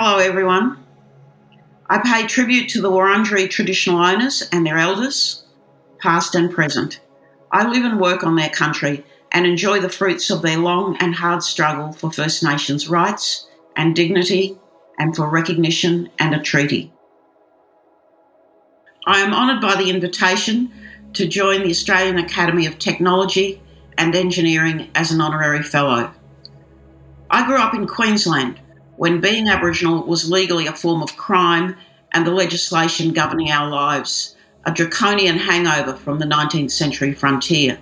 Hello everyone. I pay tribute to the Wurundjeri traditional owners and their elders, past and present. I live and work on their country and enjoy the fruits of their long and hard struggle for First Nations rights and dignity and for recognition and a treaty. I am honoured by the invitation to join the Australian Academy of Technology and Engineering as an honorary fellow. I grew up in Queensland when being Aboriginal was legally a form of crime and the legislation governing our lives, a draconian hangover from the 19th century frontier.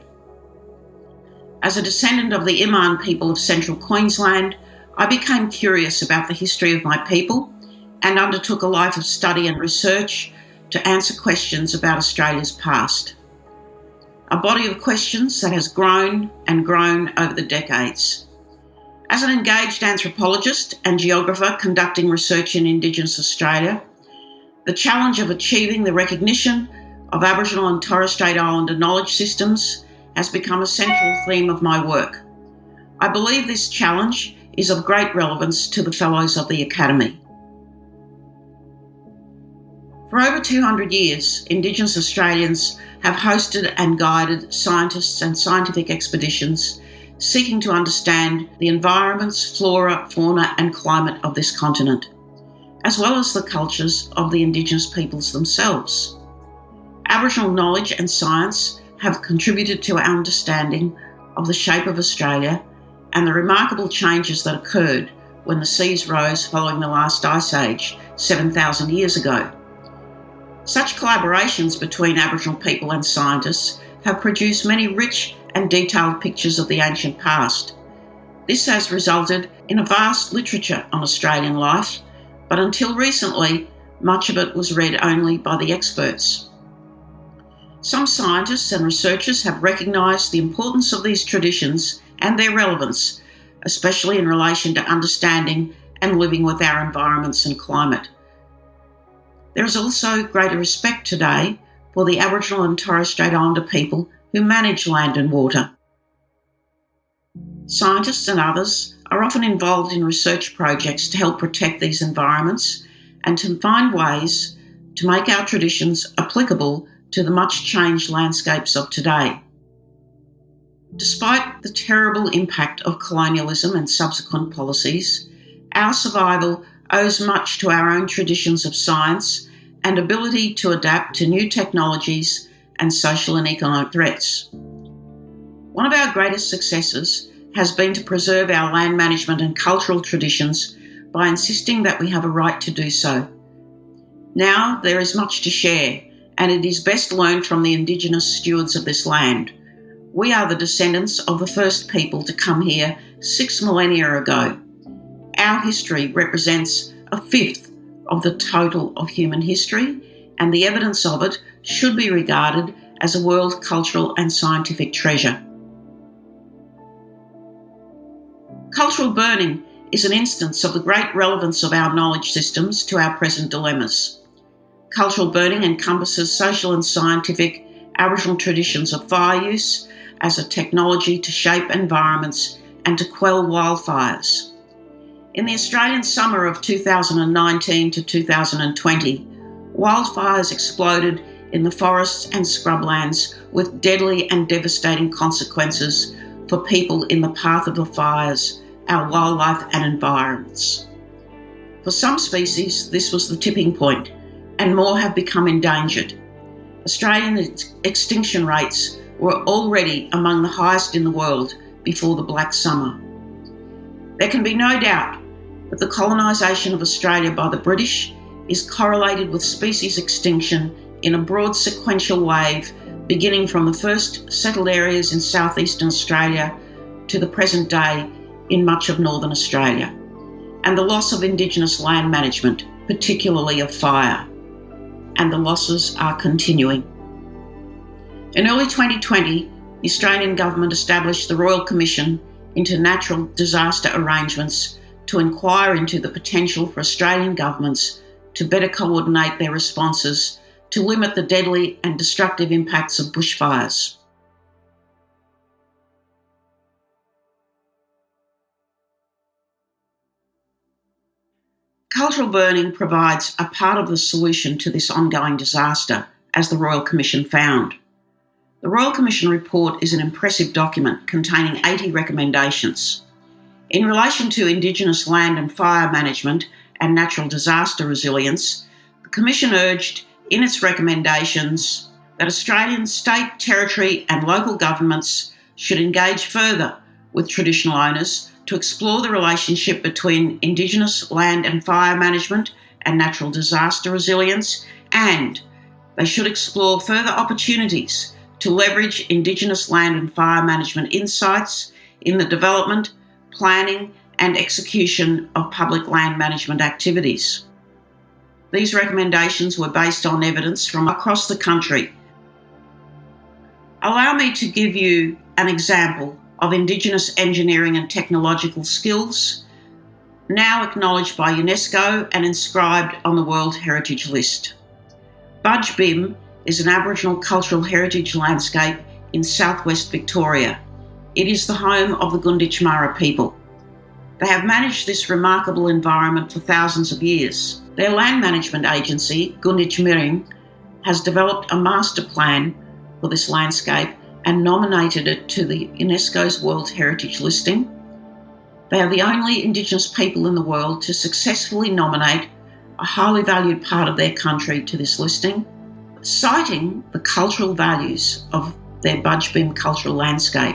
As a descendant of the Iman people of central Queensland, I became curious about the history of my people and undertook a life of study and research to answer questions about Australia's past. A body of questions that has grown and grown over the decades. As an engaged anthropologist and geographer conducting research in Indigenous Australia, the challenge of achieving the recognition of Aboriginal and Torres Strait Islander knowledge systems has become a central theme of my work. I believe this challenge is of great relevance to the Fellows of the Academy. For over 200 years, Indigenous Australians have hosted and guided scientists and scientific expeditions seeking to understand the environments, flora, fauna and climate of this continent, as well as the cultures of the Indigenous peoples themselves. Aboriginal knowledge and science have contributed to our understanding of the shape of Australia and the remarkable changes that occurred when the seas rose following the last ice age 7,000 years ago. Such collaborations between Aboriginal people and scientists have produced many rich and detailed pictures of the ancient past. This has resulted in a vast literature on Australian life, but until recently, much of it was read only by the experts. Some scientists and researchers have recognised the importance of these traditions and their relevance, especially in relation to understanding and living with our environments and climate. There is also greater respect today for the Aboriginal and Torres Strait Islander people who manage land and water. Scientists and others are often involved in research projects to help protect these environments and to find ways to make our traditions applicable to the much changed landscapes of today. Despite the terrible impact of colonialism and subsequent policies, our survival owes much to our own traditions of science and ability to adapt to new technologies and social and economic threats. One of our greatest successes has been to preserve our land management and cultural traditions by insisting that we have a right to do so. Now there is much to share, and it is best learned from the Indigenous stewards of this land. We are the descendants of the first people to come here 6 millennia ago. Our history represents a fifth of the total of human history, and the evidence of it should be regarded as a world cultural and scientific treasure. Cultural burning is an instance of the great relevance of our knowledge systems to our present dilemmas. Cultural burning encompasses social and scientific Aboriginal traditions of fire use as a technology to shape environments and to quell wildfires. In the Australian summer of 2019 to 2020, wildfires exploded in the forests and scrublands with deadly and devastating consequences for people in the path of the fires, our wildlife and environments. For some species, this was the tipping point, and more have become endangered. Australian extinction rates were already among the highest in the world before the Black Summer. There can be no doubt that the colonisation of Australia by the British is correlated with species extinction in a broad sequential wave beginning from the first settled areas in southeastern Australia to the present day in much of northern Australia, and the loss of Indigenous land management, particularly of fire. And the losses are continuing. In early 2020, the Australian government established the Royal Commission into Natural Disaster Arrangements to inquire into the potential for Australian governments to better coordinate their responses to limit the deadly and destructive impacts of bushfires. Cultural burning provides a part of the solution to this ongoing disaster, as the Royal Commission found. The Royal Commission report is an impressive document containing 80 recommendations. In relation to Indigenous land and fire management and natural disaster resilience, the Commission urged in its recommendations that Australian state, territory and local governments should engage further with traditional owners to explore the relationship between Indigenous land and fire management and natural disaster resilience, and they should explore further opportunities to leverage Indigenous land and fire management insights in the development, planning and execution of public land management activities. These recommendations were based on evidence from across the country. Allow me to give you an example of Indigenous engineering and technological skills, now acknowledged by UNESCO and inscribed on the World Heritage List. Budj Bim is an Aboriginal cultural heritage landscape in southwest Victoria. It is the home of the Gunditjmara people. They have managed this remarkable environment for thousands of years. Their land management agency, Gunditjmiring, has developed a master plan for this landscape and nominated it to the UNESCO's World Heritage listing. They are the only Indigenous people in the world to successfully nominate a highly valued part of their country to this listing, citing the cultural values of their Budj Bim cultural landscape.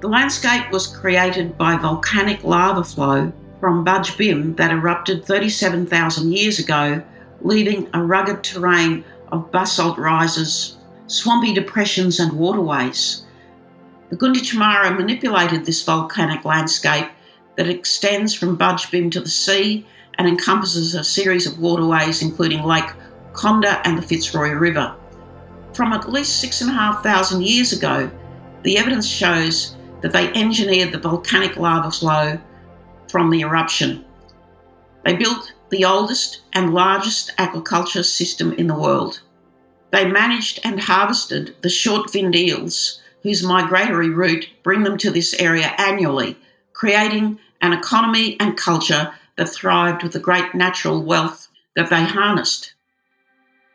The landscape was created by volcanic lava flow from Budj Bim that erupted 37,000 years ago, leaving a rugged terrain of basalt rises, swampy depressions and waterways. The Gunditjmara manipulated this volcanic landscape that extends from Budj Bim to the sea and encompasses a series of waterways including Lake Condah and the Fitzroy River. From at least 6,500 years ago, the evidence shows that they engineered the volcanic lava flow from the eruption. They built the oldest and largest aquaculture system in the world. They managed and harvested the short-finned eels, whose migratory route bring them to this area annually, creating an economy and culture that thrived with the great natural wealth that they harnessed.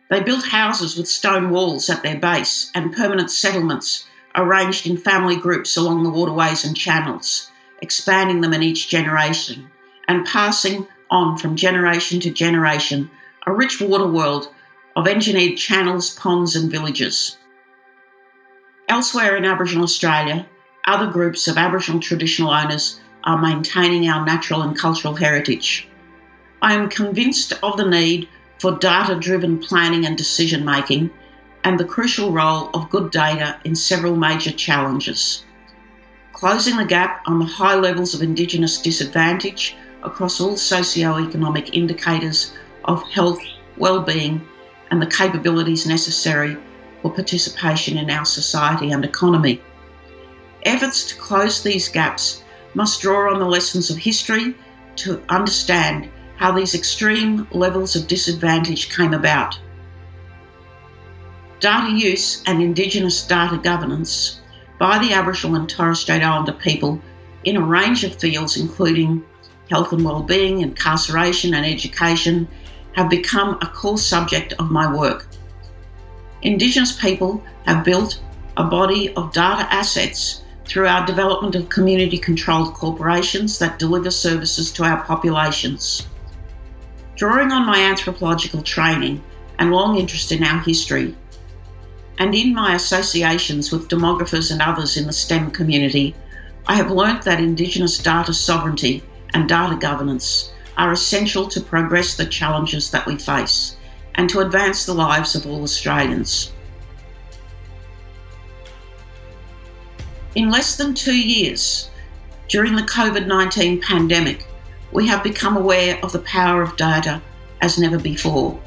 They built houses with stone walls at their base and permanent settlements arranged in family groups along the waterways and channels, expanding them in each generation and passing on from generation to generation a rich water world of engineered channels, ponds and villages. Elsewhere in Aboriginal Australia, other groups of Aboriginal traditional owners are maintaining our natural and cultural heritage. I am convinced of the need for data-driven planning and decision-making and the crucial role of good data in several major challenges. Closing the gap on the high levels of Indigenous disadvantage across all socio-economic indicators of health, well-being and the capabilities necessary for participation in our society and economy. Efforts to close these gaps must draw on the lessons of history to understand how these extreme levels of disadvantage came about. Data use and Indigenous data governance by the Aboriginal and Torres Strait Islander people in a range of fields including health and wellbeing, incarceration and education have become a core subject of my work. Indigenous people have built a body of data assets through our development of community-controlled corporations that deliver services to our populations. Drawing on my anthropological training and long interest in our history, and in my associations with demographers and others in the STEM community, I have learnt that Indigenous data sovereignty and data governance are essential to progress the challenges that we face and to advance the lives of all Australians. In less than 2 years, during the COVID-19 pandemic, we have become aware of the power of data as never before.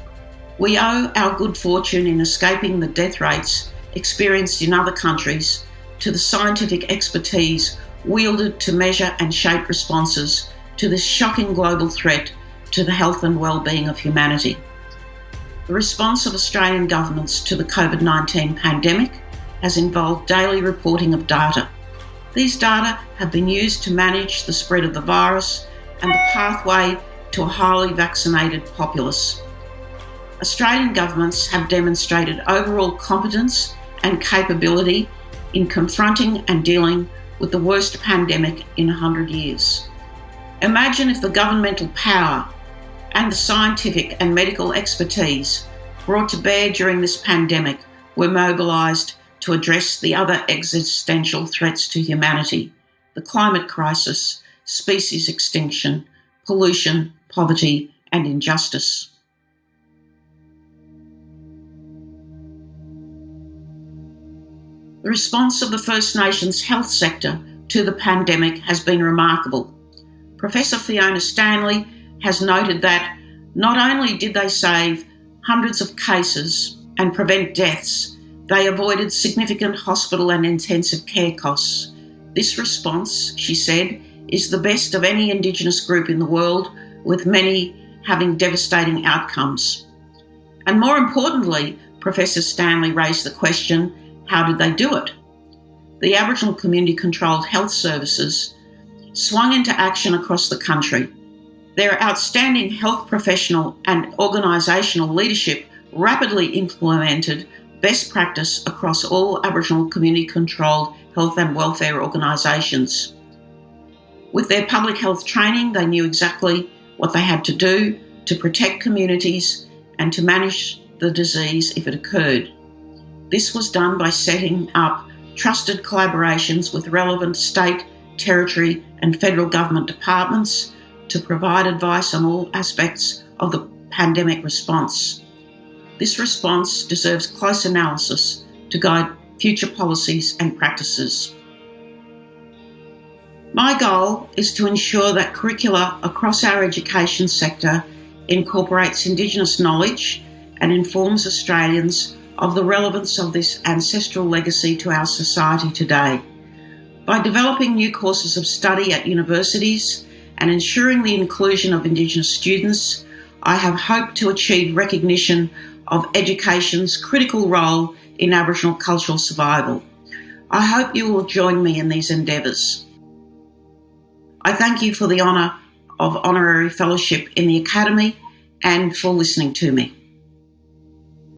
We owe our good fortune in escaping the death rates experienced in other countries to the scientific expertise wielded to measure and shape responses to this shocking global threat to the health and well-being of humanity. The response of Australian governments to the COVID-19 pandemic has involved daily reporting of data. These data have been used to manage the spread of the virus and the pathway to a highly vaccinated populace. Australian governments have demonstrated overall competence and capability in confronting and dealing with the worst pandemic in 100 years. Imagine if the governmental power and the scientific and medical expertise brought to bear during this pandemic were mobilised to address the other existential threats to humanity: the climate crisis, species extinction, pollution, poverty, and injustice. The response of the First Nations health sector to the pandemic has been remarkable. Professor Fiona Stanley has noted that not only did they save hundreds of cases and prevent deaths, they avoided significant hospital and intensive care costs. This response, she said, is the best of any Indigenous group in the world, with many having devastating outcomes. And more importantly, Professor Stanley raised the question, how did they do it? The Aboriginal community-controlled health services swung into action across the country. Their outstanding health professional and organisational leadership rapidly implemented best practice across all Aboriginal community-controlled health and welfare organisations. With their public health training, they knew exactly what they had to do to protect communities and to manage the disease if it occurred. This was done by setting up trusted collaborations with relevant state, territory and federal government departments to provide advice on all aspects of the pandemic response. This response deserves close analysis to guide future policies and practices. My goal is to ensure that curricula across our education sector incorporates Indigenous knowledge and informs Australians of the relevance of this ancestral legacy to our society today. By developing new courses of study at universities and ensuring the inclusion of Indigenous students, I have hoped to achieve recognition of education's critical role in Aboriginal cultural survival. I hope you will join me in these endeavours. I thank you for the honour of honorary fellowship in the Academy and for listening to me.